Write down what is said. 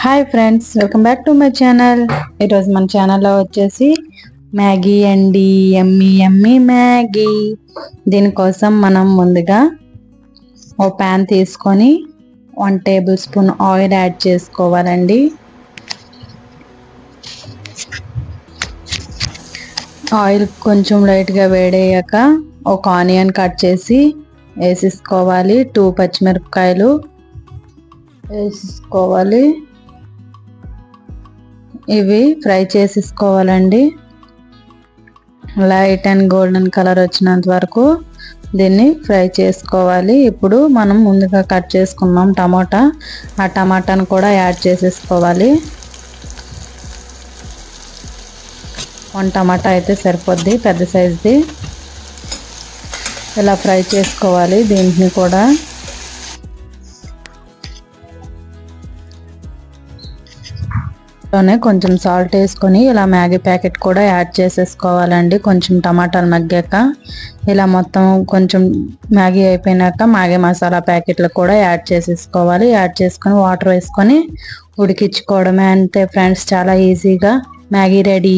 Hi friends, welcome back to my channel. ఈరోజు మన ఛానల్లో వచ్చేసి మ్యాగీ అండి. ఎమ్మి ఎమ్మి మ్యాగీ. దీనికోసం మనం ముందుగా ఓ ప్యాన్ తీసుకొని 1 టేబుల్ స్పూన్ ఆయిల్ యాడ్ చేసుకోవాలండి. ఆయిల్ కొంచెం లైట్గా వేడయ్యాక ఒక ఆనియన్ కట్ చేసి వేసేసుకోవాలి. 2 పచ్చిమిరపకాయలు వేసేసుకోవాలి. ఇవి ఫ్రై చేసేసుకోవాలండి. లైట్ అండ్ గోల్డెన్ కలర్ వచ్చినంత వరకు దీన్ని ఫ్రై చేసుకోవాలి. ఇప్పుడు మనం ముందుగా కట్ చేసుకున్నాం టమాటా, ఆ టమాటాను కూడా యాడ్ చేసేసుకోవాలి. 1 టమాటా అయితే సరిపోద్ది, పెద్ద సైజుది. ఇలా ఫ్రై చేసుకోవాలి. దీన్ని కూడా కొంచెం సాల్ట్ వేసుకొని ఇలా మ్యాగీ ప్యాకెట్ కూడా యాడ్ చేసేసుకోవాలండి. కొంచెం టమాటాలు మగ్గాక ఇలా మొత్తం కొంచెం మ్యాగీ అయిపోయినాక మ్యాగీ మసాలా ప్యాకెట్లు కూడా యాడ్ చేసేసుకోవాలి. యాడ్ చేసుకొని వాటర్ వేసుకొని ఉడికించుకోవడమే. అంతే ఫ్రెండ్స్, చాలా ఈజీగా మ్యాగీ రెడీ.